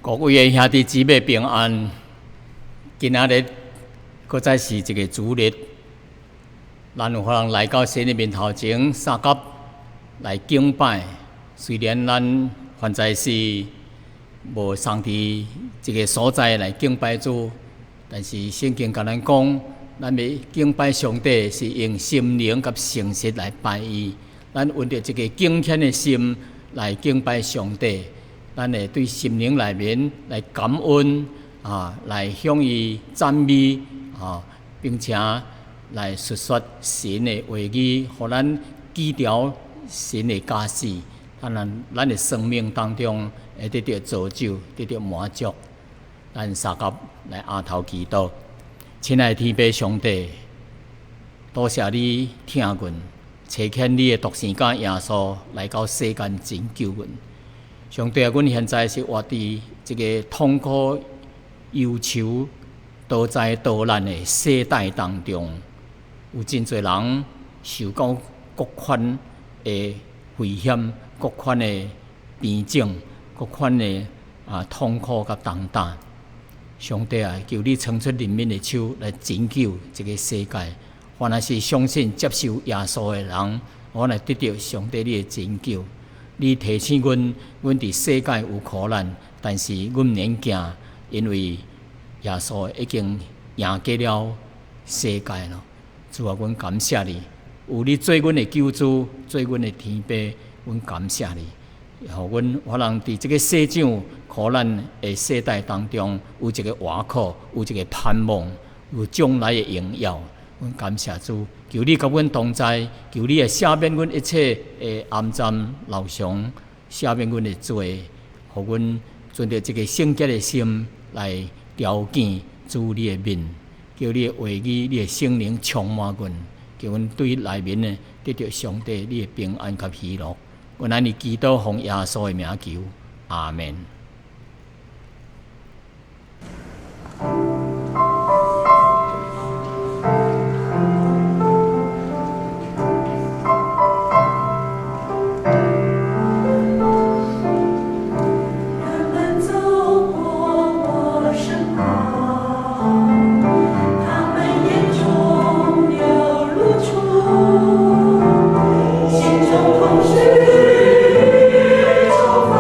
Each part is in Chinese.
各位的兄弟姊妹平安。今仔日，搁再是一个主日，咱有法通来到神的面头前，三甲来敬拜。虽然咱现在是无上帝这个所在来敬拜主，但是圣经甲咱讲，咱要敬拜上帝是用心灵甲诚实来拜伊。咱运着这个敬虔的心来敬拜上帝。咱会对心灵内面来感恩来向伊赞美并且来述说神的话语，互咱记牢神的启示，咱的生命当中会得到造就，得到满足。咱三甲来下头祈祷。亲爱的天父上帝，多谢你听阮，差遣你的独生子耶稣来到世间拯救阮。上帝啊，阮现在是活伫这个痛苦、忧愁、多灾多难的世代当中，有真侪人受到各款的危险、各款的病症、各款的痛苦甲重担。上帝啊，求你伸出怜悯的手来拯救这个世界。凡那是相信接受耶稣的人，我来得到上帝你的拯救。你提醒阮伫世界有苦难，但是阮毋免惊，因为耶稣已经赢过了世界了。主啊，阮感谢你，有你做阮的救主，做阮的天父，阮感谢你，互阮可能伫这个世上苦难的世代当中，有一个活口，有一个盼望，有将来的荣耀。阮感谢主，求你甲阮同在，求你赦免阮一切的暗占漏伤，赦免阮的罪，互阮存着这个圣洁的心来条件主你的面，叫你的话语、你的圣灵充满阮，叫阮对内面呢得到上帝你的平安甲喜乐。阮安尼祈祷奉耶稣的名求，阿门。心中空虚，愁烦。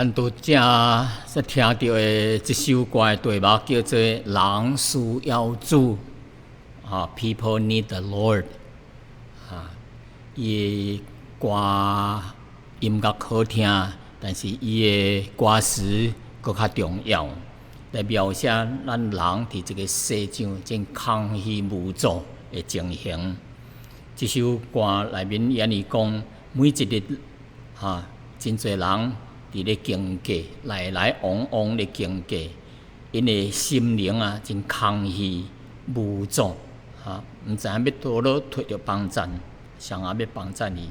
咱拄则说听到的这首歌的题目叫做《人需要主》，People need the Lord。伊的歌音乐好听，但是伊的歌词搁较重要，来描写咱人伫这个世上真空虚无助的情形。这首歌内面演里讲，每一日真侪人伫咧经过，来来往往咧经过，因的心灵真空虚无助毋知影要倒落摕着帮助，谁要帮助伊？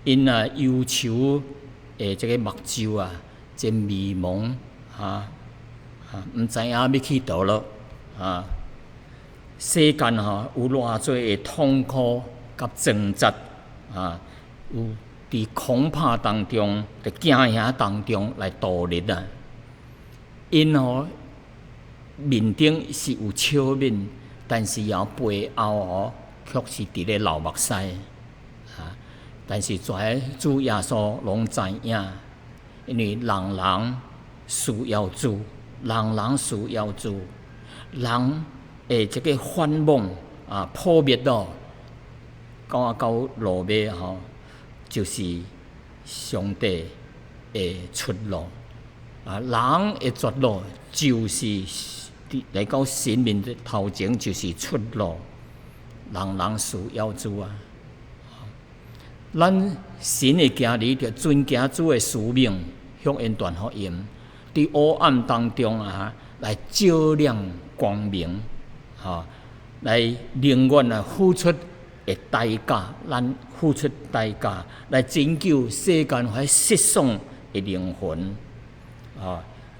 因忧愁的这个目睭真迷茫毋知影要去倒落世间有偌济的痛苦甲挣扎有伫恐怕当中、伫惊吓当中来度日因面顶是有笑面，但是背后却是伫咧流目屎但是在主耶稣拢知影，因为人人需要主，人人需要主，人的这个盼望破灭到落尾就是上帝的出路人的绝路就是来到神明的头前就是出路，人人需要主咱神的儿女着遵行主的使命，向因传福音，伫黑暗当中来照亮光明来宁愿付出的代价，咱付出代价来拯救世间还失丧的灵魂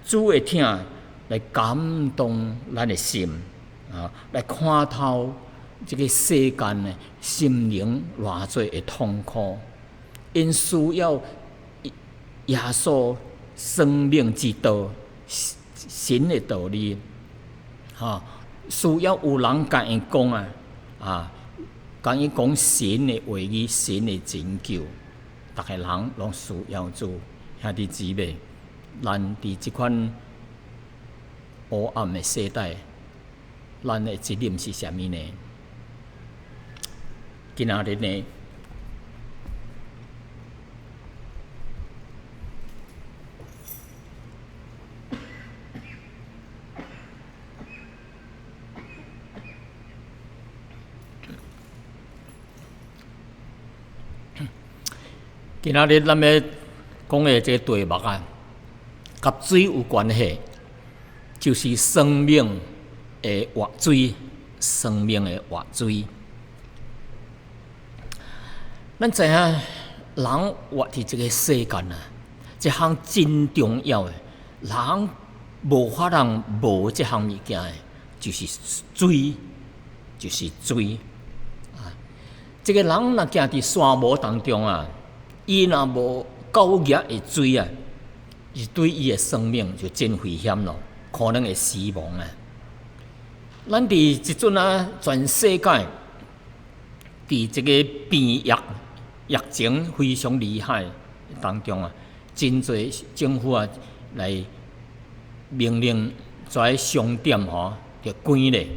主的听来感动咱的心来看透这个世间的心灵偌济的痛苦，因需要耶稣生命之道，神的道理需要有人甲因讲甲伊讲神的话语、神的拯救，逐个人拢需要做。兄弟姊妹，咱伫即款黑暗的世代，咱的责任是啥物呢？今仔日呢，今仔日咱要讲的这个题目甲水有关系，就是生命的活水，生命的活水。咱知影人活伫这个世间这项真重要的，人无法通无这项物件的，就是水，就是水这个人若行伫沙漠当中伊若无够热的水是对伊的生命就真危险咯，可能会死亡咱伫即阵全世界伫这个病疫情非常厉害当中真侪政府来命令在商店就关咧，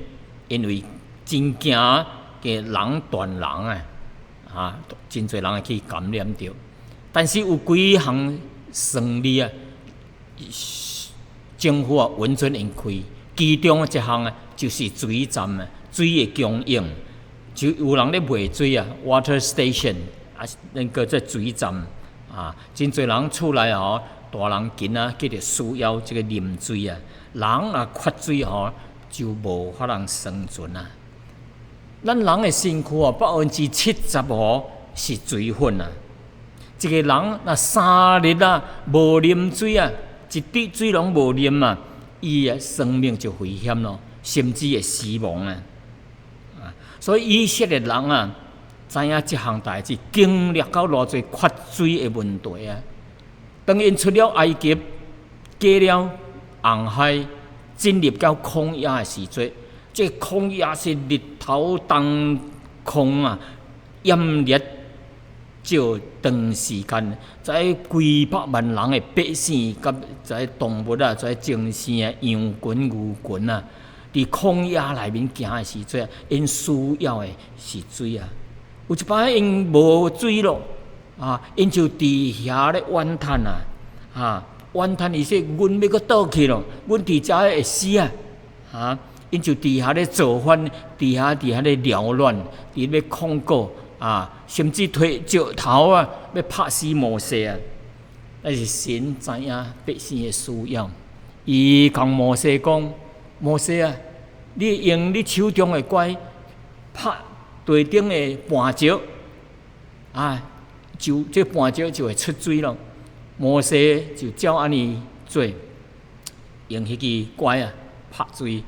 因为真惊个人传人真侪人会去感染着。但是有几项算理政府完全用开，其中一项就是水站水的供应，就有人咧卖水water station 那个这水站真侪人厝内大人囡计着需要这个啉水人缺水就无法通生存咱人的身躯70%是水分一个人若3日无啉水一滴水拢无啉伊的生命就危险咯，甚至会死亡所以以色列人知影这项代志，经历到偌济缺水的问题当因出了埃及，过了红海，进入到曠野的时阵，这曠野是日头当空炎热照长时间，在几百万人的百姓，甲在动物啊，在精神啊、羊群、牛群啊，伫旷野内面行的时阵，因需要的是水啊。有一摆因无水咯，因就伫遐咧怨叹啊，怨叹伊说：阮要搁倒去咯，阮伫遮会死啊！因就伫遐咧造反，伫遐咧缭乱，伫咧控告甚至推石头要拍死摩西啊！但是神知影百姓的需要，伊讲摩西讲：摩西啊，你用你手中的拐拍地顶的磐石就这磐石就会出水咯。摩西就照安尼做，用迄支拐拍水，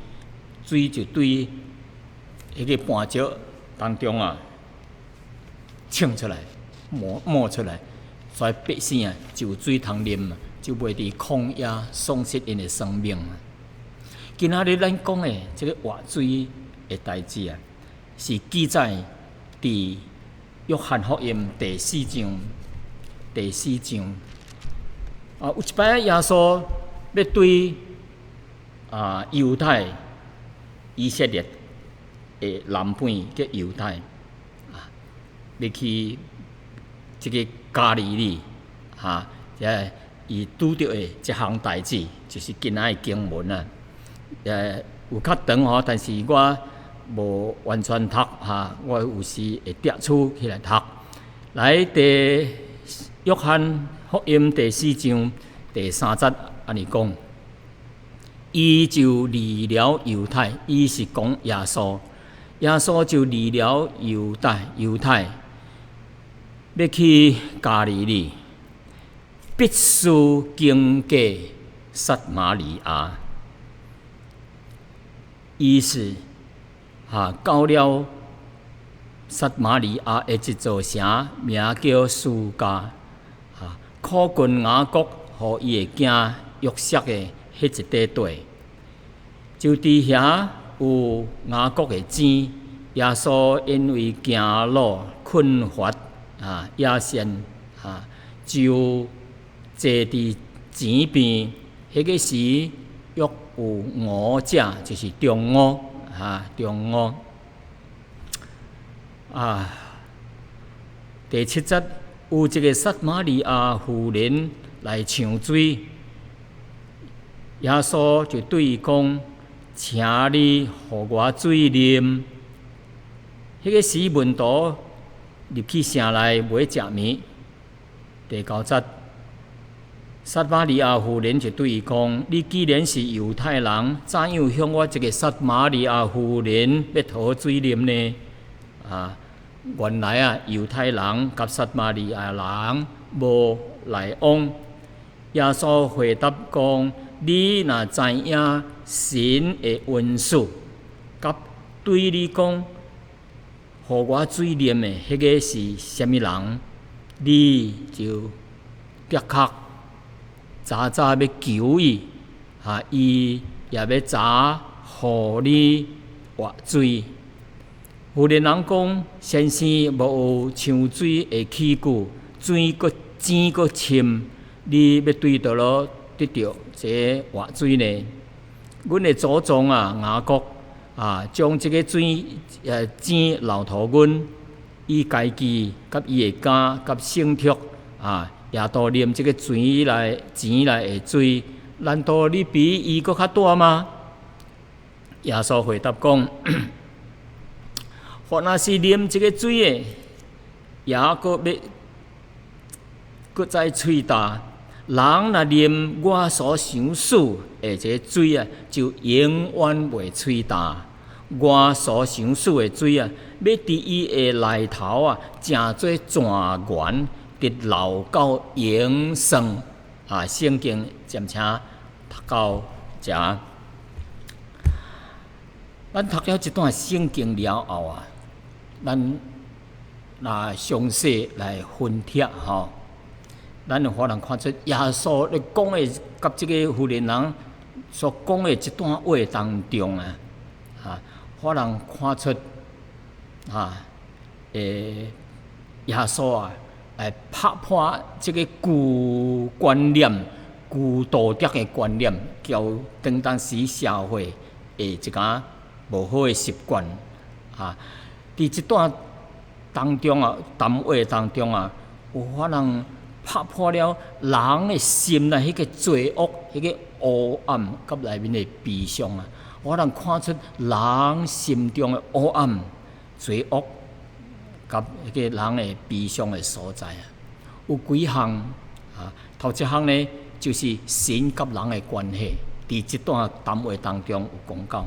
水就对迄个磐石当中冲出来，冒出来，所以百姓就水通啉就袂伫旷野丧失因的生命今仔日咱讲的这个活水的代志是记载伫约翰福音第4章。有一摆耶稣要对犹太以色列的南边嘅犹太要去这个加利利伊拄到的这项代志，就是今仔的经文有较长但是我无完全读我有时会摘出起来读。来约翰福音第4章第3节安尼讲，伊就离了犹太，伊是讲耶稣，耶稣就离了犹太，要去加利利，必须经过撒玛利亚。伊是到了撒玛利亚的一座城，名叫苏加。苦近雅各和伊的囝约瑟的迄一块地，就伫遐有雅各的井。耶稣因为行路困乏野线就坐伫井边。迄个时约有5者，就是中午第7节。有一个撒玛利亚妇人来抢水，耶稣就对伊讲：“请你互我水啉。”迄个时门徒入去城内买食面。第9节，撒玛利亚妇人就对伊讲：“你既然是犹太人，怎样向我这个撒玛利亚妇人要讨水啉呢？”原来犹太人甲撒玛利亚人无来往。耶稣回答讲：“你若知影神的恩赐，甲对你讲，互我水啉的迄个是啥物人，你就立刻早要求伊，伊也要早互你活水。”妇人人讲：“先生无有抢水的器具，水搁井搁深，你要对倒落得到这活水呢？阮的祖宗雅各将这个水井留互阮，伊家己甲伊的家甲牲畜也都啉这个井内的水，难道你比伊搁较大吗？”耶稣回答讲：“或若是啉这个水的，也搁再喙大。人若啉我所想使的这个水就永远袂喙大。我所想使的水要伫伊的内头成做泉源，直流到永生。圣经暂且读到这。咱读了一段圣经了后咱若详细来分析咱有可能看出耶稣咧讲的，甲这个妇人人所讲的这段话当中可能看出耶稣来拍破这个旧观念、旧道德的观念，交当时社会的一个无好的习惯啊。伫这段当中啊，谈话当中啊，有可能拍破了人的心内迄个罪恶、迄个黑暗，甲内面的悲伤啊。我能看出人心中的黑暗、罪恶，甲迄个人的悲伤的所在啊。有几项啊，头一项呢，就是神甲人的关系。伫这段谈话当中有讲到，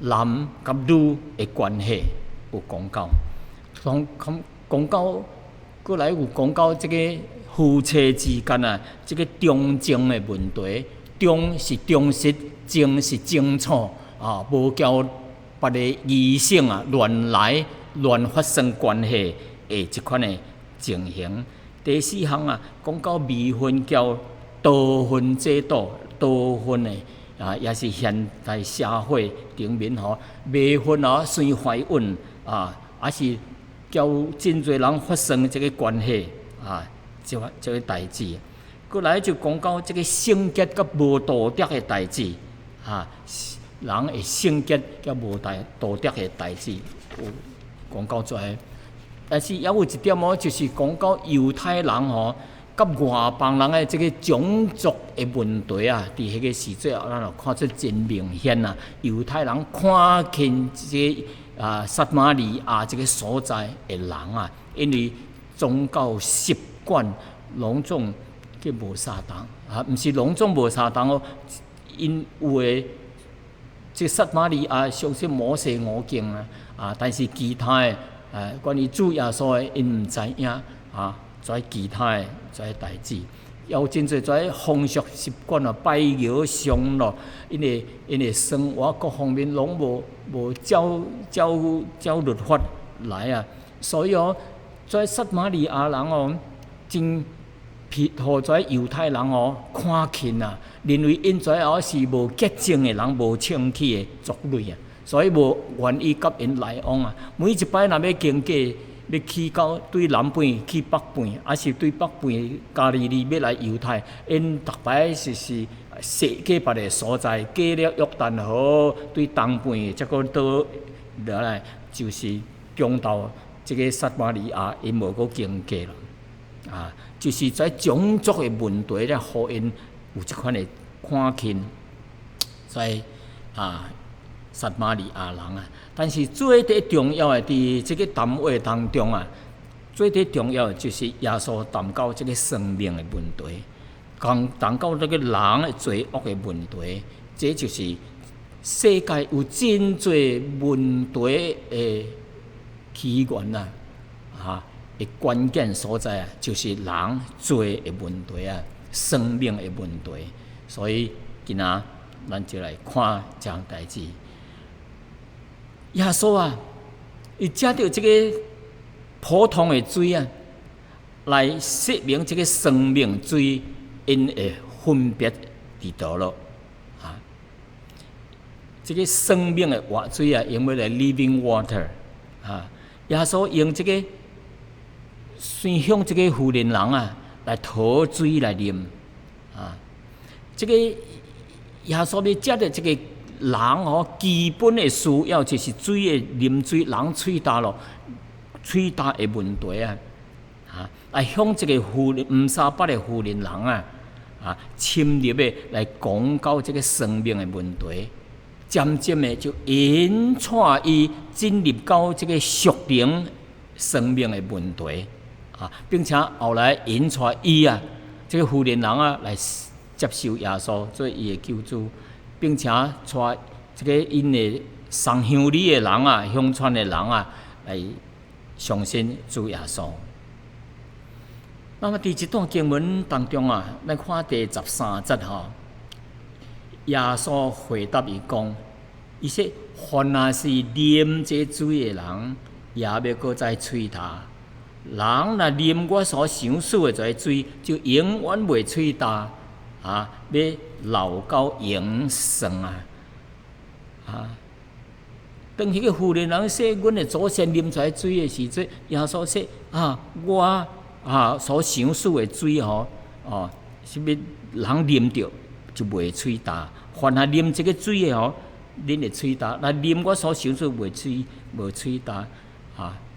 男甲女的关系有讲到，讲到，过来有讲到这个夫妻之间啊，这个忠情的问题，忠是忠实，情是清楚啊，无交别个异性啊乱来乱发生关系的这款的情形。第四项啊，讲到未婚交多婚制度，多婚的啊，也是现代社会顶面吼，未婚啊先怀孕啊，也是交真侪人发生这个关系啊，这个代志。过来就讲到这个性格甲无道德的代志啊，人的性格甲无道德的代志有讲到遮。但是也有一点哦，就是讲到犹太人吼，甲外邦人的这个种族的问题啊，伫迄个时阵，咱就看出真明显啊。犹太人看轻这个撒玛利亚这个所在的人啊，因为宗教习惯拢总计无相同啊，毋是拢总无相同哦，因有的这撒玛利亚相信摩西五经啊，但是其他的。关于主耶稣的，因毋知影啊，跩其他的跩代志，也有真侪跩风俗习惯啊，拜偶像咯，因为生活各方面拢无照律法来啊，所以哦，跩撒玛利亚人哦，真互跩犹太人哦看轻啊，认为因跩也是无洁净的人，无清气的族类啊。所以无愿意甲因来往啊！每一摆若要经过，要去到对南边去北边，还是对北边加利利要来犹太，因逐摆是设计别个所在，过了约旦河对东边，则个倒落来就是中到这个撒玛利亚，因无个经过了啊！就是在种族的问题咧，互因有即款的看轻，在啊。撒玛利亚人啊，但是最最重要的，伫这个谈话当中啊，最最重要的就是耶稣谈到这个生命的问题，谈到这个人的罪恶的问题，这就是世界有真侪问题的起源啊，的关键所在啊，就是人罪的问题啊，生命的问题。所以今仔咱就来看这项代志。耶稣啊，伊借着这个普通的水啊，来说明这个生命水因的分别伫倒咯啊。这个生命的活水啊，因为来 living water 啊。耶稣用这个先向这个妇人人啊来讨水来啉啊。这个耶稣要借着这个。人哦，基本的需要就是水的啉水，人喙焦咯，喙焦的问题啊，来向这个妇人538的妇人人深入的来讲到这个生命的问题，渐渐的就引带伊进入到这个属灵生命的问题并且后来引带伊这个妇人人来接受耶稣做伊的救主。并且带这个因的送香礼的人乡村的人来相信主耶稣。那么伫这段经文当中咱看第13节耶稣回答伊讲：伊说，凡若是啉这水的人，也要搁再喙焦。人若啉我所想使的这水，就永远袂喙焦要留到永生当迄个妇人人说，阮的祖先啉出来水的时阵，耶稣说我所想使的水什么人啉着就袂喙焦，凡係啉这个水的恁会喙焦；来啉我所想使无喙焦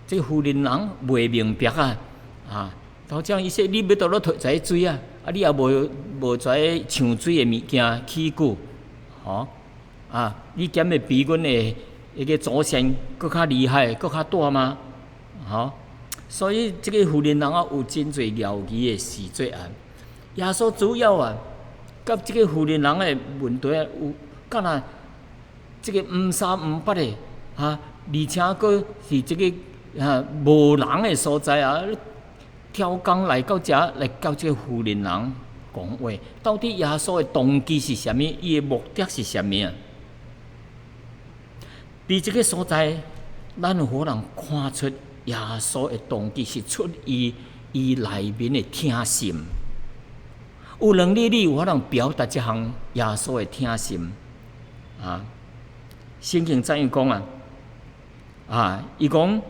这个富人人袂明白好像伊说你要倒落在水你也无在呛水的物件起句，你减会比阮的迄个祖先搁较厉害，搁较大吗？所以这个富人人有真侪妙义的事做耶稣主要甲这个富人人的问题有敢若这个毋三毋八的而且佫是这个无人的所在挑工来到遮来教这个富人人讲话，到底耶稣的动机是啥物？伊的目的是啥物伫这个所在，咱有可能看出耶稣的动机是出于伊内面的疼心。有能力你有可能表达这项耶稣的疼心圣经怎样讲伊讲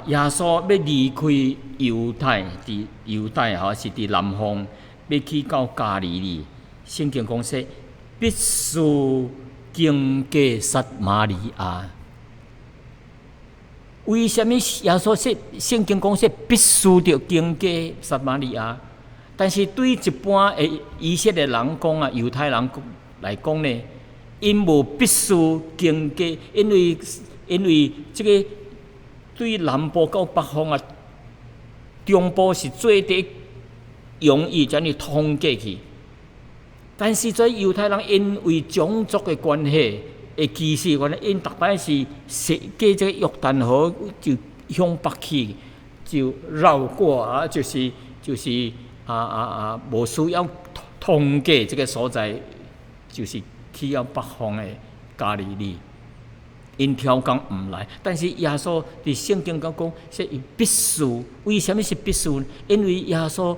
耶稣要离开犹太，伫犹太是伫南方，要去到加利利。圣经讲说，必须经过撒玛利亚。为什么耶稣说圣经讲说必须要经过撒玛利亚？但是对一般的以色列人讲犹太人来讲呢，因无必须经过，因为这个对南部到北方中部是最得容易将你通过去。但是在犹太人因为种族的关系，歧视关系，因逐摆是过这个约旦河就向北去，就绕过就是无需要通过这个所在，就是去到北方的加利利。因挑工毋来，但是耶稣伫圣经讲说伊必须，为什么是必须？因为耶稣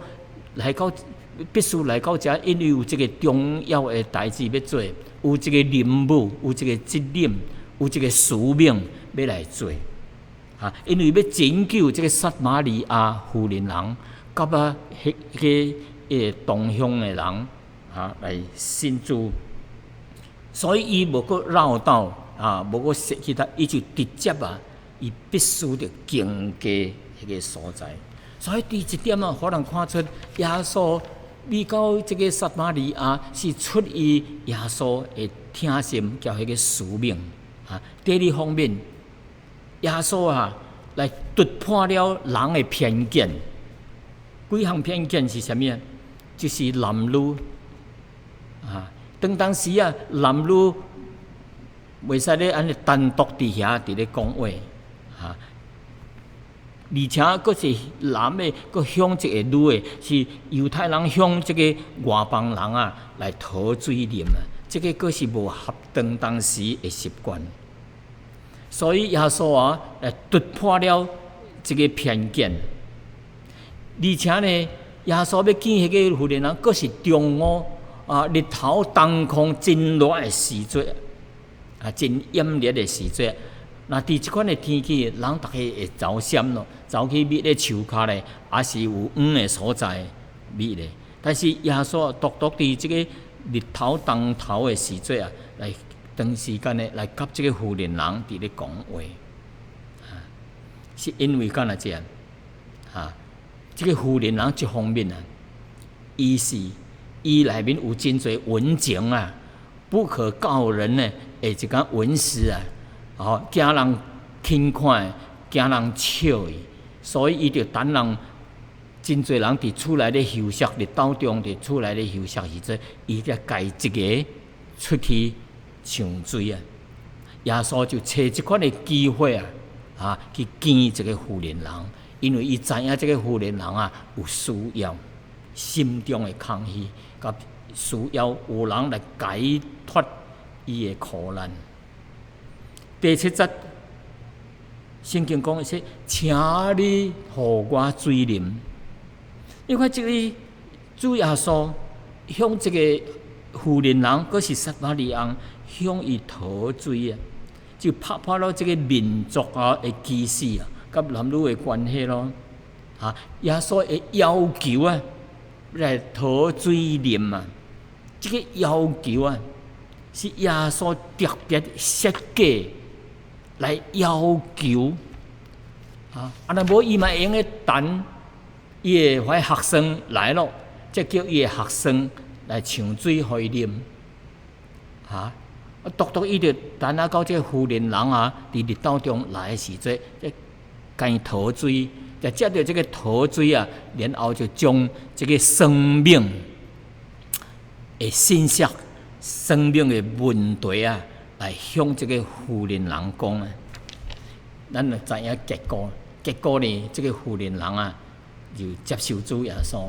必须来到遮，因为有一个重要的代志要做，有一个任务，有一个责任，有一个使命要来做因为要拯救这个撒玛利亚妇人人，甲迄个同乡的人来信主，所以伊无搁绕道。无个其他，伊就直接伊必须着经过迄个所在。所以第一点可能看出耶稣你到这个撒玛利亚是出于耶稣的疼心，叫迄个使命第二方面，耶稣来突破了人的偏见。几项偏见是啥物就是男女当时男女袂使咧安尼单独伫遐伫咧讲话而且佫是男的，佫向一个女的，是犹太人向这个外邦人来讨水啉这个佫是无合当当时的习惯。所以耶稣来突破了这个偏见，而且呢，耶稣要见迄个妇人人，佫是中午日头东空真热的时节。真炎热的时节，那伫即款的天气，人逐个会走闪咯，走去觅咧树骹咧，也是有黄的所在觅咧。但是耶稣独伫即个日头东头的时节来长时间咧来甲即个妇人人伫咧讲话是因为干那这样即个妇人人一方面伊内面有真侪文情不可告人呢。一个文士惊人轻看，惊人笑伊，所以伊就等人真侪人伫厝内咧休息，伫斗中伫厝内咧休息时阵，伊才家一个出去上水耶稣就找即款的机会去见这个妇人人，因为伊知影这个妇人人有需要，心中的空虚，甲需要有人来解脱。伊的苦难。第七节，圣经讲说：“请你互我水啉。”因为这个主耶稣向这个妇人人，佫是撒玛利亚向伊讨水就拍破了这个民族的歧视甲男女的关系咯。耶稣的要求啊，来讨水啉啊，这个要求啊，是耶稣特别设计来要求若无伊嘛会用个等伊的迄学生来咯，才叫伊的学生来抢水互伊啉独伊就等到这个妇人人伫日斗中来的时阵，甲伊讨水，就接到这个讨水啊，然后就将这个生命的信息、生命的问题啊，来向这个妇人人讲啊。咱就知影结果呢，这个妇人人啊，就接受主耶稣，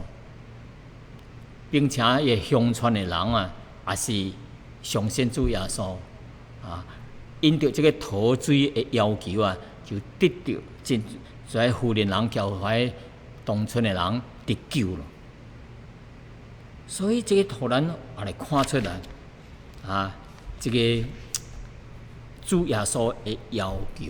并且也乡村的人啊，也是相信主耶稣因着这个讨水的要求啊，就得到所以妇人人教会当村的人得救了。所以这个互咱也来看出来这个主耶稣的要求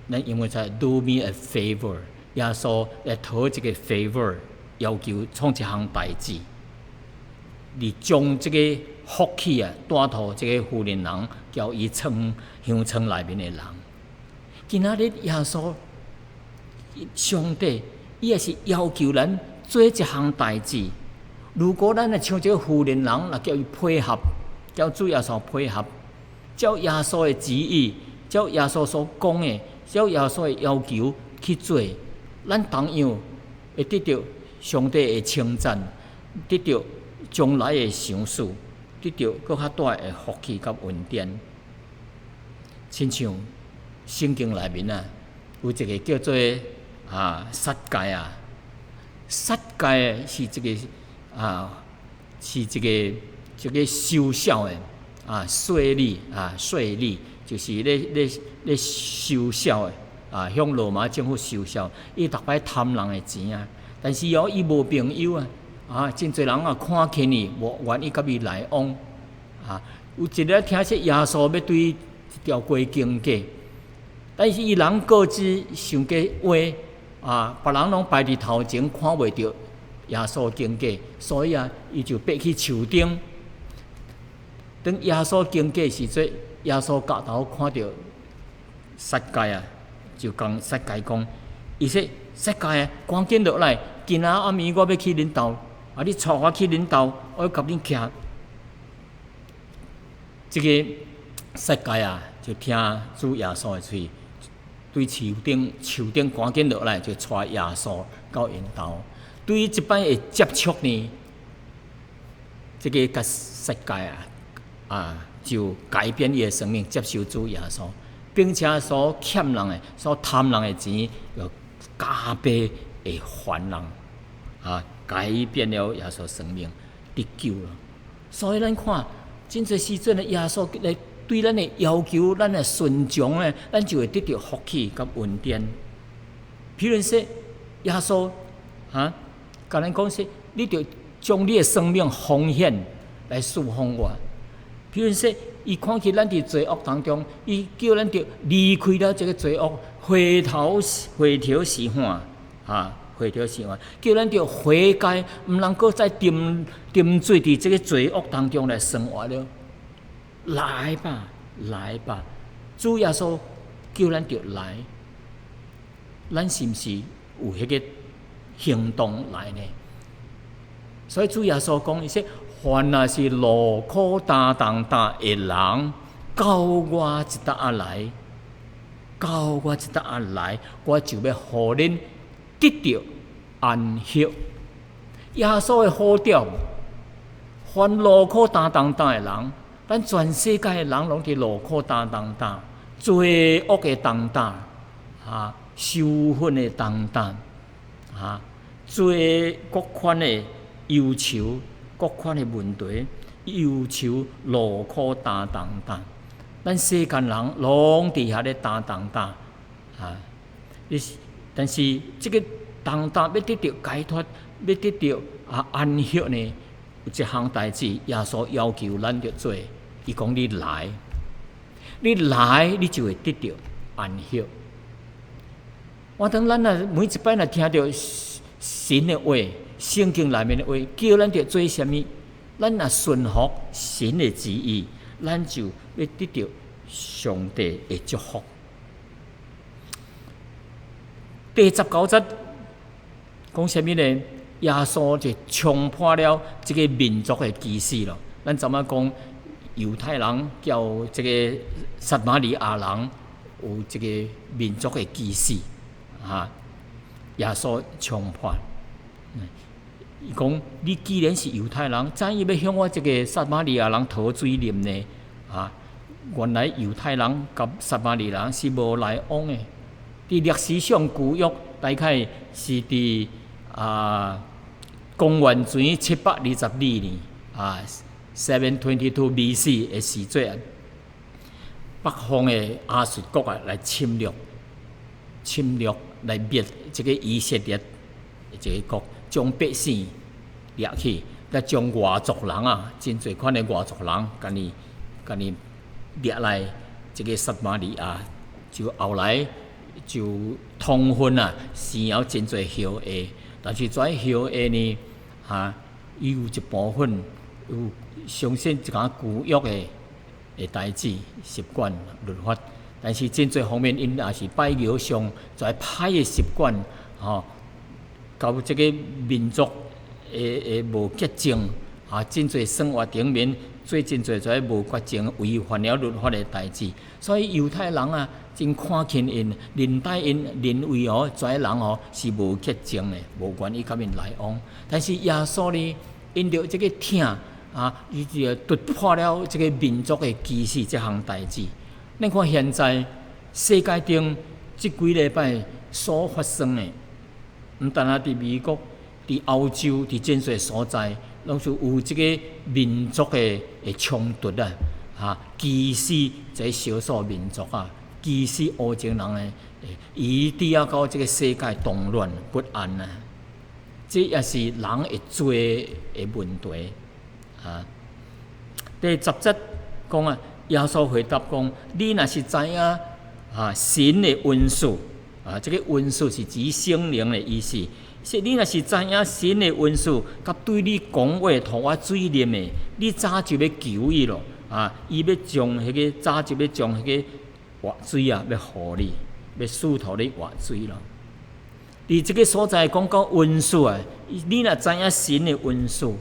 咱英文在 do me a favor， 耶稣来讨这个 favor 要求创一项代志，你将这个福气带到这个妇人人，叫伊乡村内面的人。今仔日耶稣上帝，伊也是要求咱做一项代志。如果咱像这个妇人人，叫伊配合，叫主耶稣配合，照耶稣的旨意，照耶稣所讲的，照耶稣的要求去做，咱同样会得到上帝的称赞，得到将来的赏赐，得到更较大的福气甲恩典。亲像圣经内面有一个叫做撒该撒该是一个是一个收小的税吏就是咧收小的向罗马政府收小，伊逐摆贪人的钱但是伊无朋友真侪人看起伊，无愿意甲伊来往有一日听说耶稣要对一条街经过，但是伊人各自想计话别人拢排伫头前看袂到耶稣经过，所以伊就爬去树顶。等耶稣经过时阵，耶稣抬头看到撒该就讲撒该讲，伊说撒该赶紧落来，今仔暗暝我要去恁兜，你带我去恁兜，我要甲恁徛。这个撒该就听主耶稣的嘴，对树顶赶紧落来，就带耶稣到因兜。对于这摆的接触呢，这个甲撒该就改变伊的生命，接受主耶稣，并且所欠人的、所贪人的钱，要加倍的还人改变了耶稣生命，得救了。所以咱看，真侪时阵的耶稣来对咱的要求，咱的顺从咱就会得到福气甲恩典。譬如说，耶稣甲咱讲说，你着将你的生命奉献来侍奉我。譬如说，伊看见咱伫罪恶当中，伊叫咱着离开了这个罪恶，回头是岸回头是岸，叫咱着悔改，毋能够再沉醉伫这个罪恶当中来生活了。来吧，来吧，主耶稣叫咱着来，咱是毋是有迄个行动来呢？所以主耶稣讲，伊说：凡若是劳苦担重担的人，到我一搭来，我就要互恁得到安息。耶稣的呼召，凡劳苦担重担的人，咱全世界的人拢伫劳苦担重担，罪恶的重担羞愤的重担做各款的忧愁，各款的问题，忧愁劳苦担重担，咱世间人拢伫遐咧担重担但是这个重担要得到解脱，要得到安息呢，有一项代志，耶稣要求咱着做，伊讲你来，你就会得到安息。我当咱每一摆听到神的话，圣经内面的话，叫咱着做什么？咱若顺服神的旨意，咱就要得到上帝的祝福。第19节讲什么呢？耶稣就冲破了这个民族的歧视咯。咱怎么讲？犹太人叫这个撒玛利亚人有这个民族的歧视啊，耶稣冲破。伊讲：你既然是犹太人，怎伊要向我这个撒玛利亚人讨水啉呢？啊，原来犹太人甲撒玛利亚人是无来往的。伫历史上，旧约大概是伫公元前722年722 BC 的时阵，北方的亚述国来侵略来灭这个以色列这个国，将百姓掠去，再将外族人真侪款的外族人，甲你掠来这个撒玛利亚，就后来就通婚生了真侪后裔，但是这后裔呢，伊有一部分有相信一项旧约的代志、习惯、律法，但是真侪方面因也是拜偶像，在歹的习惯，到这个民族的无洁净，真侪生活顶面做真侪在无洁净、违反了律法的代志，所以犹太人真看轻因，认待因，认为这人是无洁净的，无愿意甲因来往。但是耶稣呢，因着这个疼伊就突破了这个民族的歧视这项代志。咱看现在世界中这几礼拜所发生的，毋但伫美国、伫欧洲、伫真侪所在，拢是有这个民族的冲突歧视这少数民族歧视乌种人以致到这个世界动乱不安这也是人会做的问题第10节讲耶稣回答讲：你若是知影神的恩赐这个恩赐是指圣灵的意思。说你若是知影神的恩赐，甲对你讲话、互我水啉的，你早就要求伊咯伊要将早就要将迄个活水要互你，要赐互你活水咯。伫这个所在讲到恩赐你若知影神的恩赐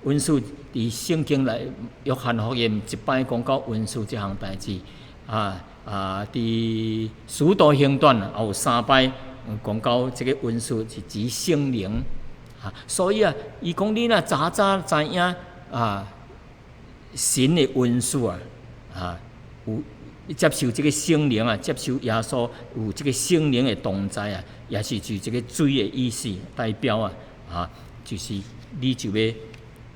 恩赐伫圣经内约翰福音一摆讲到恩赐这项代志伫使徒行传也有3摆讲到这个恩赐是指圣灵所以伊讲你若早知影神的恩赐有接受这个圣灵接受耶稣有这个圣灵的同在也是就这个水的意思代表就是你就要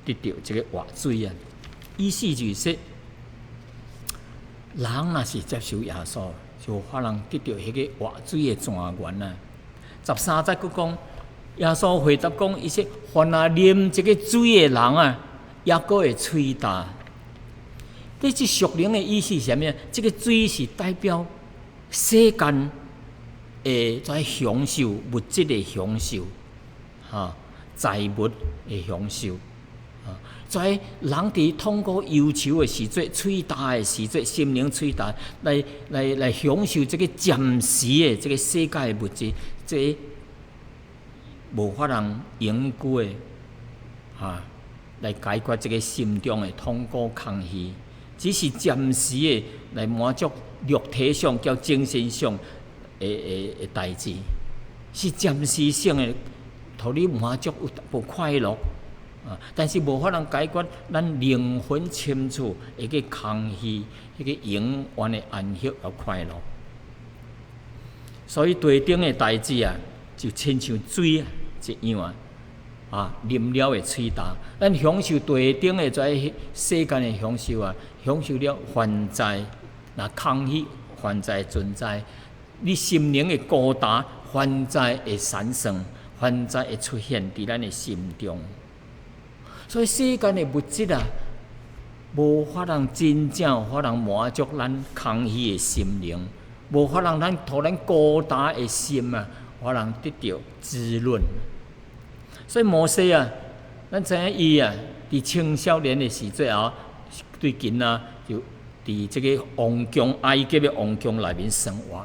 得到这个活水意思就是人若是接受耶稣，就有法能得到迄个活水的泉源13节佫讲，耶稣回答讲：伊说，凡啉这个水的人也佫会喙干。这属灵的意思是啥物？这个水是代表世间的在享受物质的享受，财物的享受。在人伫通过忧愁的时阵、喙干的时阵、心灵喙干来享受这个暂时的这个世界的物质，这无法通永久的来解决这个心中的痛苦空虚，只是暂时的来满足肉体上叫精神上的代志，是暂时性的，互你满足有快乐。但是无法通解决咱灵魂深处迄个空虚、迄个永远的安息和快乐。所以地顶的代志就亲像水一样啉了会喙干。咱享受地顶的在世间的享受享受了还在空虚还在存在，你心灵的孤单还在会产生，还在会出现伫咱的心中。所以世间的物质无法通真正有法通满足咱空虚的心灵，无法让咱孤单的心啊，法让得到滋润。所以摩西啊，咱知影伊啊，伫青少年的时阵啊，对囡仔就伫这个王宫埃及的王宫内面生活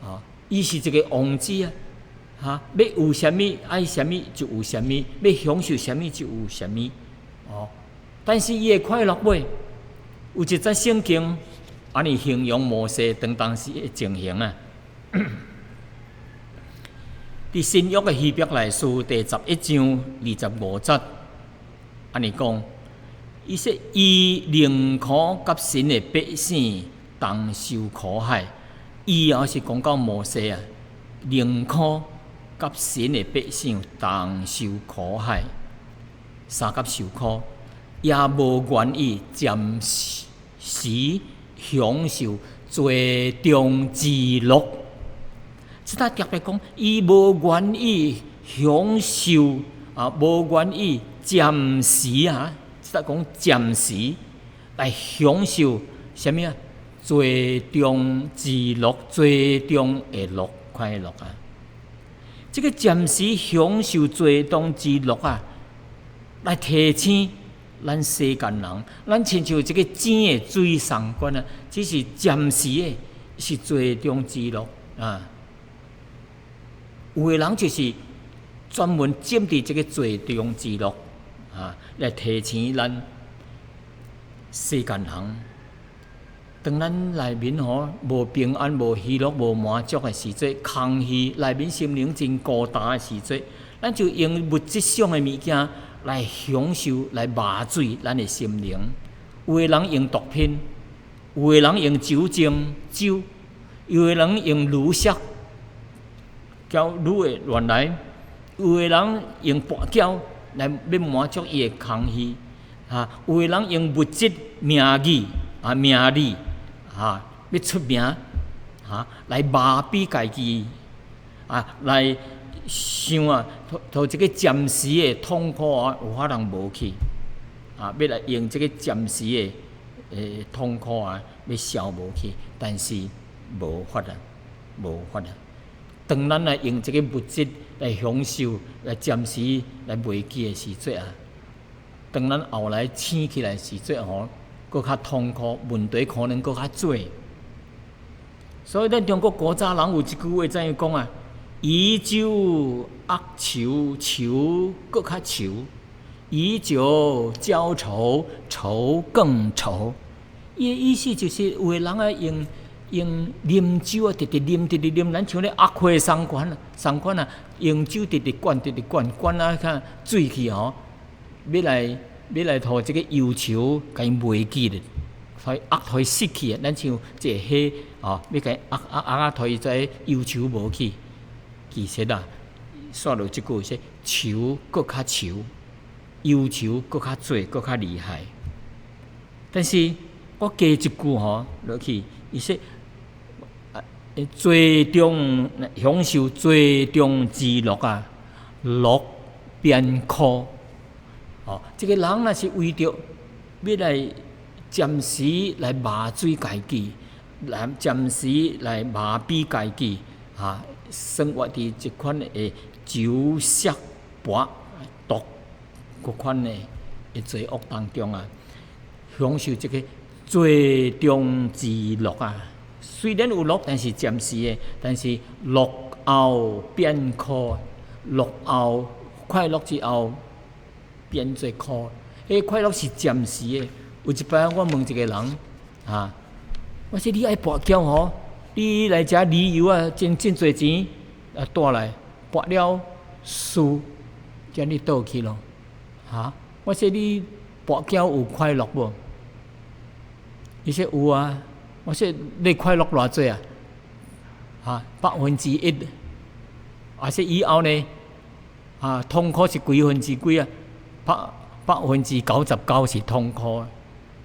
啊，伊是一个王子啊。要有啥物爱啥物就有啥物，要享受啥物就有啥物哦。但是伊会快乐袂？有一则圣经安尼形容摩西当时的情形啊。伫新约的希伯来书第11章25节，安尼讲，伊说伊宁可甲神的百姓同受苦害，伊也是讲到摩西啊，宁可甲神的百姓同受苦害，三甲受苦，也无愿意暂时享受最终之乐。即搭特别讲，伊无愿意享受啊，无愿意暂时啊，即搭讲暂时来享受啥物啊？最终之乐，最终的乐快乐啊！这个暂时享受最终之乐啊，来提醒咱世间人，咱亲像这个钱的水上管啊，只是暂时的，是最终之乐啊。有的人就是专门针对这个最终之乐啊，来提醒咱世间人。当咱内面无平安、无喜乐、无满足的时阵，空虚内面心灵真孤单的时阵，咱就用物质上的物件来享受、来麻醉咱的心灵。有的人用毒品，有的人用酒精、酒，有的人用女色，交女的乱来，有的人用跋筊来要满足伊的空虚啊，有的人用物质、名利啊、名利。要出名来麻痹家己来想图这个暂时的痛苦有法人无去要来用这个暂时的痛苦要消无去，但是无法啊！当咱来用这个物质来享受、来暂时来袂记的时阵当咱后来醒起来的时阵搁较痛苦，问题可能搁较多。所以咱中国古早人有一句话怎样讲啊？以酒压愁，愁搁较愁；以酒浇愁，愁更愁。伊的意思就是，有的人用啉酒直啉，咱像咧压火送管用酒直灌，看醉去要来互这个忧愁，甲伊袂记咧，所以压互伊失去啊！咱像一个火要甲伊压互伊在忧愁无去。其实煞落即句说，愁搁较愁，忧愁搁较多，搁较厉害。但是我加一句落去，伊说最终享受最终之乐乐变苦。这个人若是为着要来暂时来麻醉家己，来暂时来麻痹家己生活伫一款的酒色博毒各款的罪恶当中享受这个最终之乐虽然有乐，但是暂时的，但是乐后变苦，乐后快乐之后。变做苦，迄快乐是暂时的。有一摆我问一个人我说你爱跋筊你来遮旅游真侪钱带来，跋了输，叫你倒去咯我说你跋筊有快乐无？伊说有啊。我说你快乐偌济1/1。我说以后呢痛苦是几分之几99%是痛苦，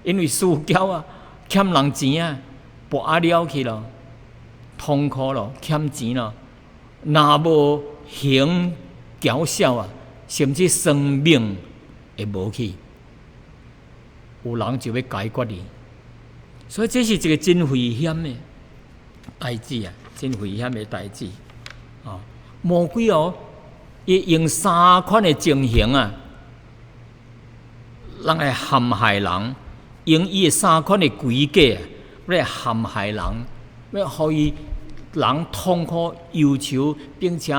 因为输缴欠人钱跋了去咯，痛苦咯，欠钱咯，若无行缴销甚至生命会无去，有人就要解决你，所以这是一个真危险的。代志啊，真危险的代志啊！魔鬼哦，伊用3款的情形啊，人来陷害人，用伊的3款的规矩啊，来陷害人，要互伊人痛苦、忧愁，并且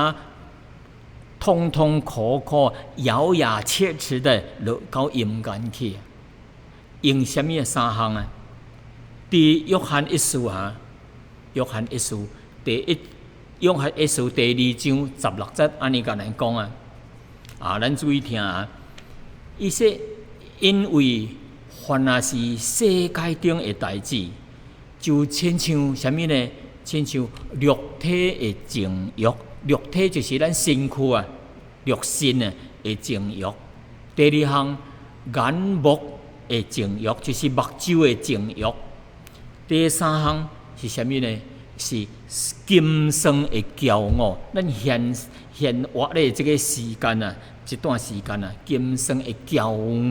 痛痛苦苦、咬牙切齿的落到阴间去。用什么3项啊？伫约翰一书啊，约翰一书约翰一书第2章16节，安尼甲咱讲啊，咱注意听啊。伊说，因为凡也是世界中的代志，就亲像什么呢？亲像肉体的情欲，肉体就是咱身躯啊，肉身的情欲。第2项，眼目的情欲，就是目睭的情欲。第3项是什么呢？是今生的骄傲。咱现活的这个时间啊，这段时间啊，今生的骄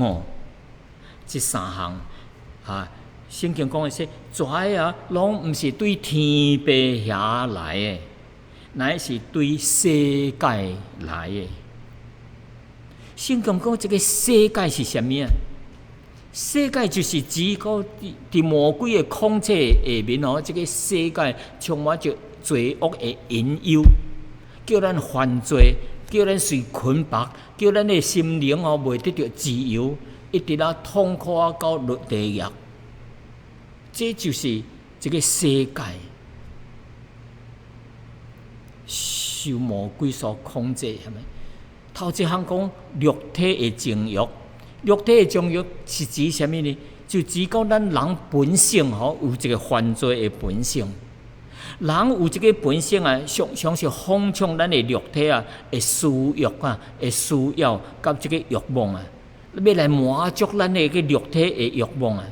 傲，这3项啊，圣经讲的说，这啊，拢毋是对天父遐来的，乃是对世界来的。圣经讲这个世界是什么啊？世界就是指个伫魔鬼的控制下面哦，这个世界充满着罪恶的引诱，叫咱犯罪，叫咱受捆绑，叫咱的心灵哦袂得到自由，一直痛苦到落地狱。这就是这个世界受魔鬼所控制，系咪？头一项讲肉体的情欲。肉体的情欲是指什么呢？就指讲咱人本性吼有一个犯罪的本性，人有这个本性啊，常是放纵咱的肉体啊的私欲啊的需要，甲这个欲望啊，要来满足咱的个肉体的欲望啊，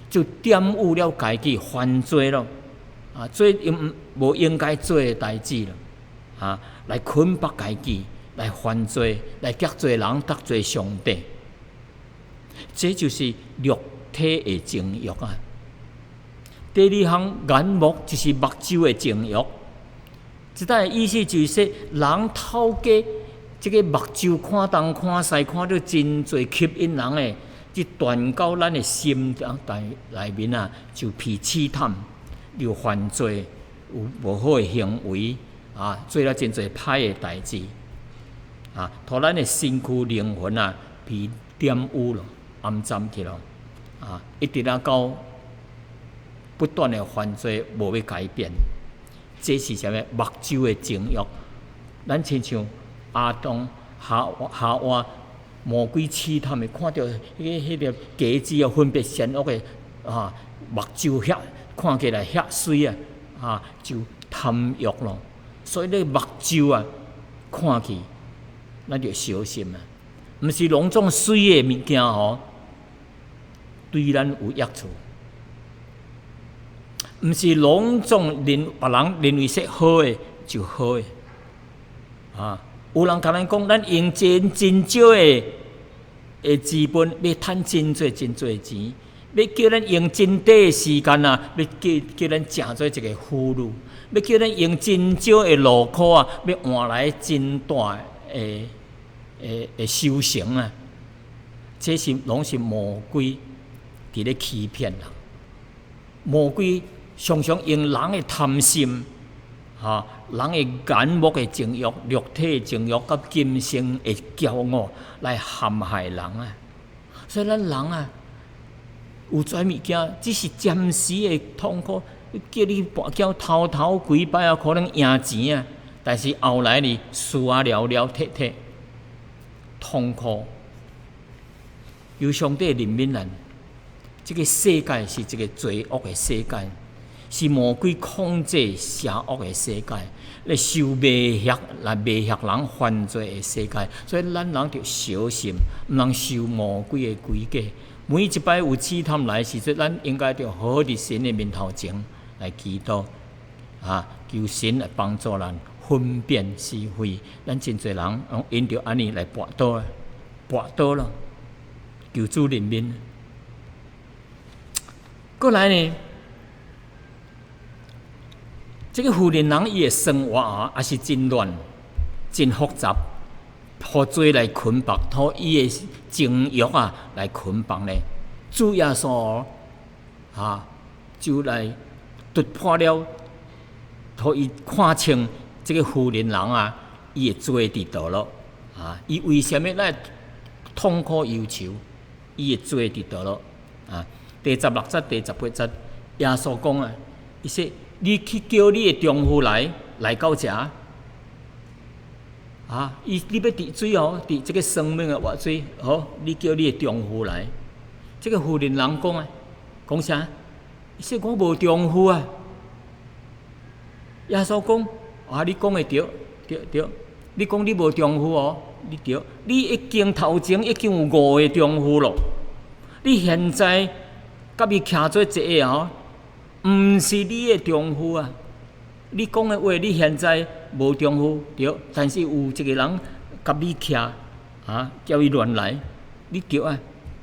就玷污了家己，犯罪咯啊，做无应该做的代志咯啊，来捆绑家己，来犯罪，来得罪人，得罪上帝。这就是肉体的情欲啊。第2项眼目就是目睭的情欲，这代意思就是说，人透过这个目睭看东看西，看到真侪吸引人的，就传到咱的心内面啊，就被试探，又犯罪，有无好的行为啊，做了真侪歹的代志啊，互咱的身躯灵魂啊被玷污了。暗占去咯，啊，一直到不断的犯罪，无要改变。这是什么？目睭的情欲。咱亲像亚当夏娃魔鬼试探的，看到迄个茄子啊，分别善恶的啊，目睭遐看起来遐水啊，啊，就贪欲咯。所以你目睭啊，看去，咱就小心啊，毋是拢种水的物件吼。对咱有益处，毋是拢总别人认为说好的就好的啊！有人甲咱讲，咱用真少的资本，要赚真侪钱，要叫咱用真短的时间啊，要叫咱成做一个俘虏，要叫咱用真少的劳苦啊，要换来真大的修行啊！这是拢是魔鬼伫咧欺骗人。魔鬼常常用人的贪心，人的眼目的情欲、肉体的情欲，甲今生的骄傲来陷害人啊！所以咱人啊，有遮物件，只是暂时的痛苦，叫你叫头几摆啊，可能赢钱啊，但是后来你输啊了脱，痛苦。由上帝怜悯人，这个世界是一个罪恶的世界，是魔鬼控制邪恶的世界，来受迷惑人犯罪的世界。所以咱人要小心，毋通受魔鬼的规矩。每一摆有试探来时阵，咱应该要好好伫神的面头前来祈祷，求神来帮助咱分辨是非。咱真侪人因着安尼来跋倒了。求主怜悯。过来呢，这个富人人伊的生活啊，也是真乱、真复杂，互罪来捆绑，互伊的情欲啊来捆绑咧。主耶稣就来突破了，互伊看清这个富人人啊，伊的罪伫倒咯啊！伊为什么来痛苦忧愁？伊的罪伫倒咯啊！第16节、第18节，耶稣讲啊，伊说：你去叫你的丈夫来到遮啊！你要伫水哦，伫这个生命的活水哦，你叫你的丈夫来。这个富人人讲啊，讲啥？伊说我无丈夫啊。耶稣讲你讲的对，你讲你无丈夫哦，你对，你已经头前已经有5个丈夫咯。你现在甲伊徛做一个哦，毋是你的丈夫啊！你讲的话，你现在无丈夫对，但是有一个人甲你徛叫伊乱来，你对啊！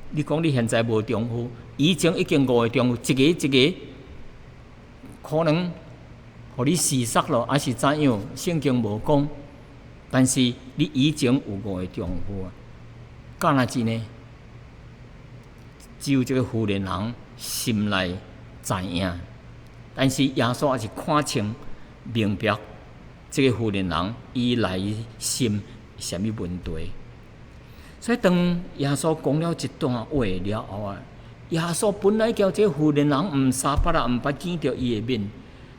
你讲你现在无丈夫，以前已经5个丈夫，一个，可能互你死杀咯，还是怎样？圣经无讲，但是你以前有5个丈夫啊，敢若真呢？只有这个富人人心内知影，但是耶稣也是看清明白这个富人人伊内心什么问题。所以当耶稣讲了一段话了后啊，耶稣本来叫这个富人人毋杀巴啦，毋捌见到伊的面，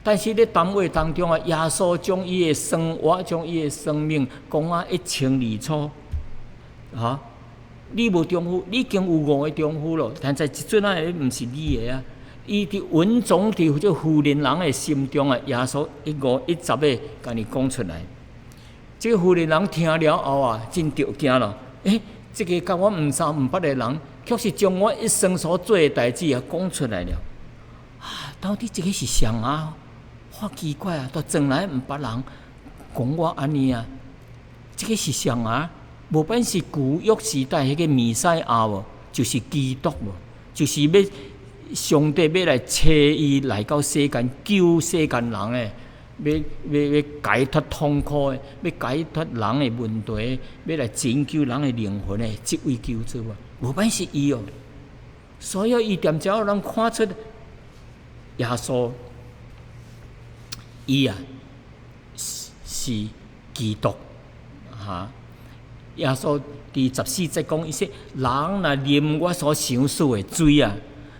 但是咧谈话当中啊，耶稣将伊的生活、将伊的生命讲一清二楚你无丈夫，你已经有5个丈夫咯，但在即阵啊，毋是你的啊。伊伫稳总伫这富人人的心中啊，耶稣1:10的甲你讲出来。这个富人人听了后啊，真着惊咯。这个甲我毋三毋八的人，却是将我一生所做的代志啊讲出来了。到底这个是谁啊？好奇怪啊！都从来毋捌人讲我安尼啊。这个是谁啊？无本是旧约时代迄个弥赛亚无，就是基督无，就是要上帝要来找伊来到世间救世间人诶，要解脱痛苦诶，要解脱人诶问题，要来拯救人诶灵魂诶，这位救主啊，无本是伊哦。所以伊点才让人看出耶稣，伊是基督耶稣第14节讲，伊说：人若啉我所想死的水啊，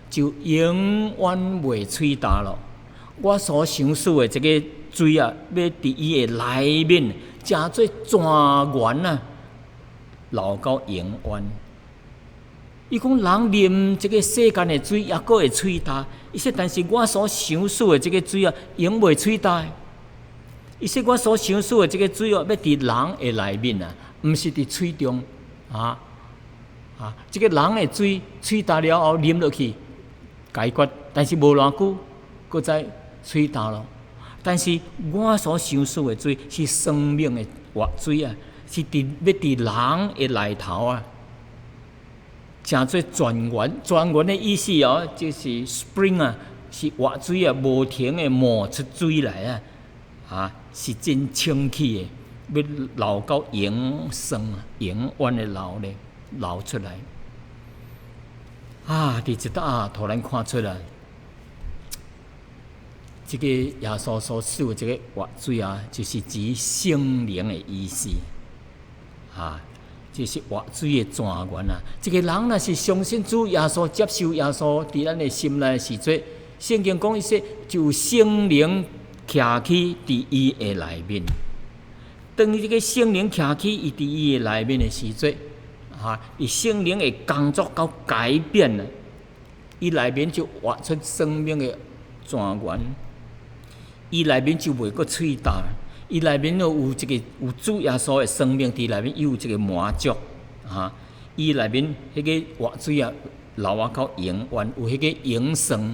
就永远袂吹干咯。我所想死的这个水啊，要伫伊的内面，成做泉源啊，流到永远。伊讲人啉这个世间的水，也阁会吹干。伊说，但是我所想死的这个水啊，永袂吹干。伊说，我所想死的这个水哦，要伫人的内面啊。毋是伫喙中这个人的水吹干了后啉落去解决，但是无偌久，搁再吹干咯。但是我所想死的水是生命的活水啊，是要伫人的内头啊，成做泉源。泉源的意思就是 spring 啊，是活水啊，无停的冒出水来啊，是真清气的。要流到永生永远的流出来第一搭突然看出来，这个耶稣所说的这个活水啊，就是指圣灵的意思就是活水的泉源啊。这个人若是相信主耶稣，接受耶稣伫咱的心内时阵，圣经讲伊说，就圣灵徛起伫伊的内面。当这个圣灵徛起伊伫伊的内面的时阵，伊圣灵会工作到改变了，伊内面就活出生命的泉源，伊内面就袂阁喙干，伊内面有一个有主耶稣的生命伫内面，又有一个满足伊内面迄个活水啊，流到永远，有迄个永生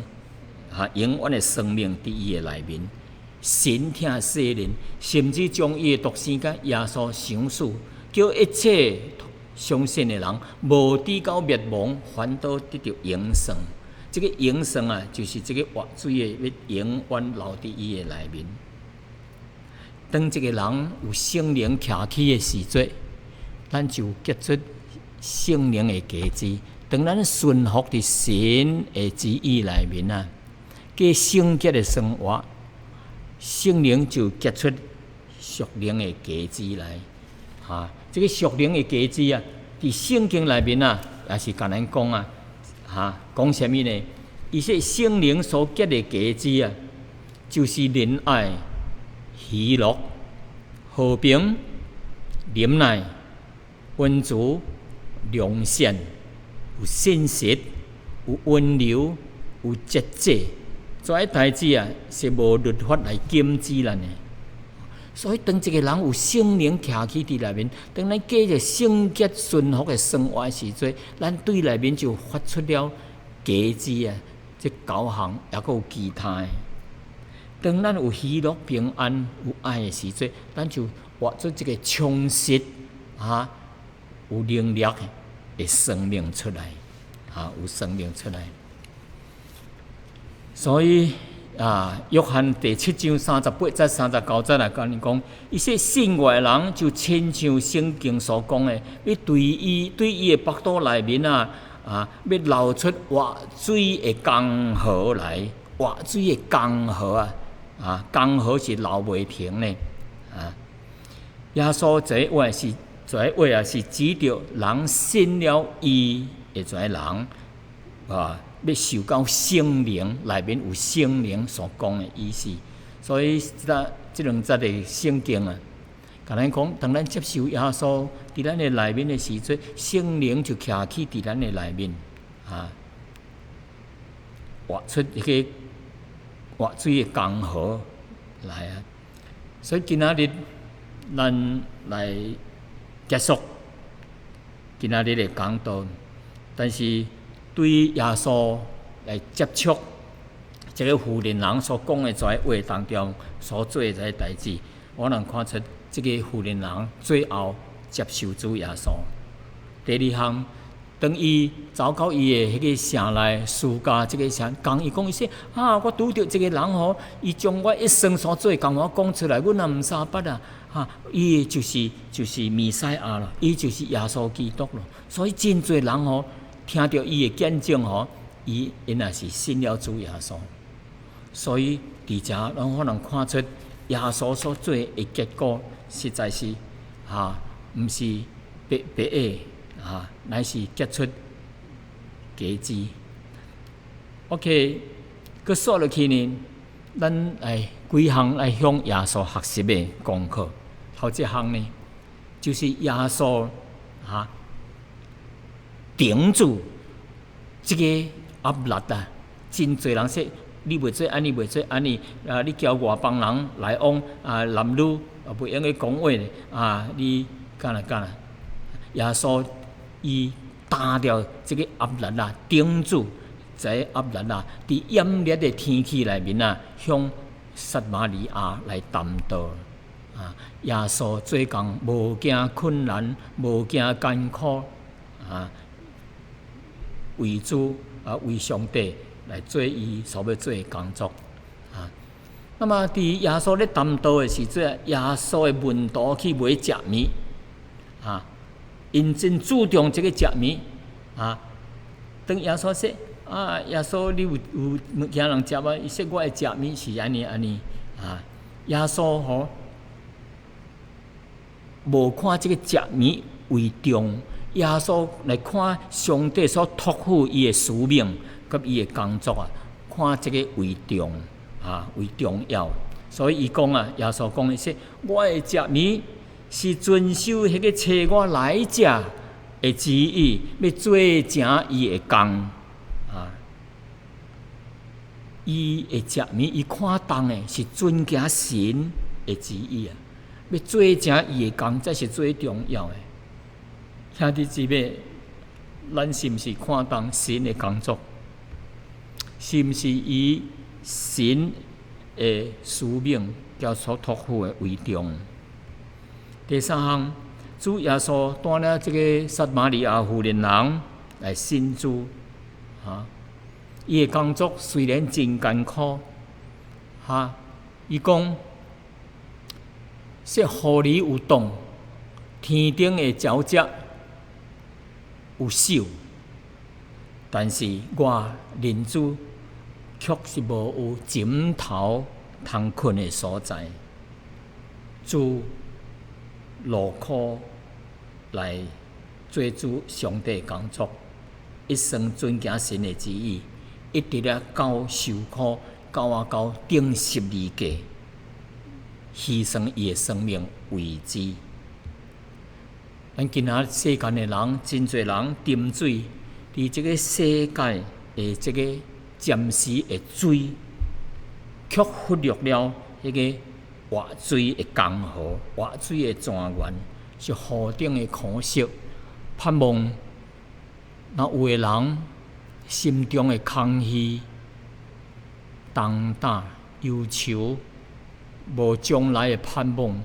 永远的生命伫伊的内面。神听世人，甚至将伊的独生甲耶稣降死，叫一切相信的人无至到灭亡，反倒得到永生。这个永生啊，就是这个活水的要永远留伫伊的内面。当一个人有圣灵徛起的时阵，咱就结出圣灵的果子。当咱顺服伫神的旨意内面啊，过圣洁的生活，圣灵就结出属灵的果子来。这个属灵的果子啊，伫圣经内面啊，也是甲咱讲啊，讲什么呢？伊说圣灵所结的果子啊，就是仁爱、喜乐、和平、忍耐、温柔、良善、有信实、有温柔、有节制。这些代志啊，是无律法来禁止咱的。所以，当一个人有圣灵徛起伫内面，当咱过着圣洁顺服的生活时阵，咱对内面就发出了果子啊！这9项也阁有其他的。当咱有喜乐、平安、有爱的时阵，咱就活出一个充实有能力的生命出来有生命出来。所以约翰第7章38节、39节来跟你讲，伊说信我的人就亲像圣经所讲的，要对伊的腹肚内面要流出活水的江河来，活水的江河江河是流袂停的耶稣这话是指着人信了伊的这人要受到圣灵内面有圣灵所讲的意思。所以这两节的圣经啊，甲咱讲，当咱接受耶稣伫咱的内面的时阵，圣灵就徛起伫咱的内面活出一个活水的江河来啊！所以今仔日咱来结束今仔日的讲道，但是对耶稣来接触这个妇人人所讲的这话当中所做的这些代志，我能看出这个妇人人最后接受主耶稣。第二项，当伊走到伊的迄个城内，私家这个城，讲伊讲伊说我拄着这个人伊将我一生所做的共我讲出来，阮也毋三捌伊就是弥赛亚了，伊就是耶稣基督了。所以真侪人听到伊的见证伊因也是信了主耶稣。所以伫遮咱可能看出耶稣所做的结果，实在是毋是白的乃是结出果子。OK， 佮说落去呢，咱来几项来向耶稣学习的功课。头一项呢，就是耶稣顶住这个压力真侪人说你袂做安尼，袂做安尼你叫外邦人来往男女袂用去讲话你干啦？耶稣伊担着这个压力顶住这个压力伫炎热的天气内面向撒玛利亚来谈道耶稣做工无惊困难，无惊艰苦为主为上帝来做伊所要做的工作那么伫耶稣咧谈道的时阵，耶稣的门徒去买食面因真注重这个食面当耶稣说耶稣你有物件人食吗？伊说我的食面是安尼耶稣无看这个食面为重，耶稣来看上帝所托付伊的使命甲伊的工作看这个为重为重要。所以伊讲耶稣讲伊说我的食面是遵守迄个找我来者的旨意，要做成伊的工伊的食面伊看重的是遵行神的旨意要做成伊的工，这是最重要的。兄弟姊妹，咱是毋是看重神的工作？是毋是以神的使命叫所托付的为重？第三项，主耶稣带了这个撒玛利亚妇人人来信主伊的工作虽然真艰苦伊讲说互你有动，天顶的鸟只有手，但是我人子却是无有枕头通困的所在。主劳苦来做主上帝工作，一生遵行神的旨意，一直到受苦，到顶十字架，牺牲伊的生命为之。咱今仔世间的人，真侪人沉水伫这个世界的这个暂时的水，却忽略了迄个活水的江河、活水的泉源，是何等的可惜！盼望若有的人心中的空虚、重担、忧愁，无将来的盼望，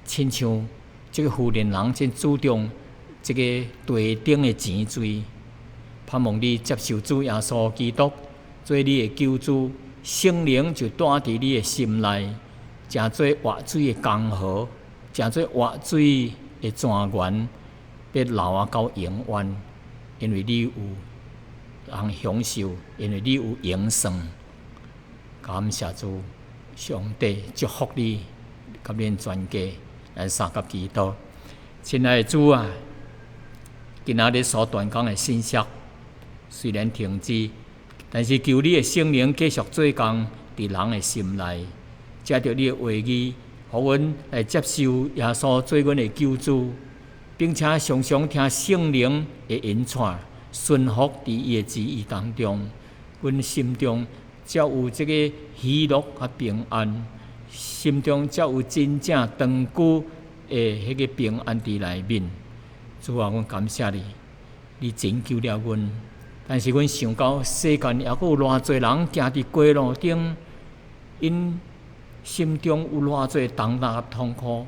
亲像这个富人人真注重这个地顶的钱财，盼望你接受主耶稣基督做你的救主，圣灵就住伫你的心内，成做活水的江河，成做活水的泉源，要流到永远。因为你有人享受，因为你有永生。感谢主，上帝祝福你，甲恁全家。咱三甲祈祷，亲爱的主啊，今仔日所传讲的信息虽然停止，但是求你的圣灵继续做工伫人的心内，借着你的话语，互阮来接受耶稣做阮的救主，并且常常听圣灵的引带，顺服伫伊的旨意当中，阮心中才有这个喜乐和平安。心中才有真正长久的迄个平安伫内面。主啊，阮感谢你，你拯救了阮。但是阮想到世间还佫有偌侪人行伫街路顶，因心中有偌侪重担痛苦，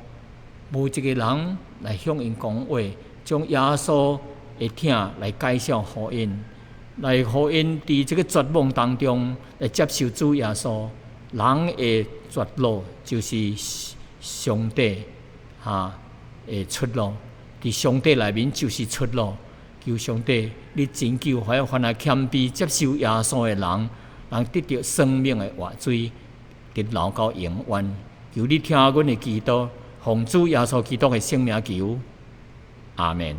无一个人来向因讲话，将耶稣的疼来介绍互因，来互因伫这个绝望当中来接受主耶稣。人的绝路就是上帝的出路，伫上帝内面就是出路。求上帝，你拯救凡来谦卑接受耶稣的人，能得到生命的活水，直流到永远。求你听阮的祈祷，奉主耶稣基督的圣名求，阿门。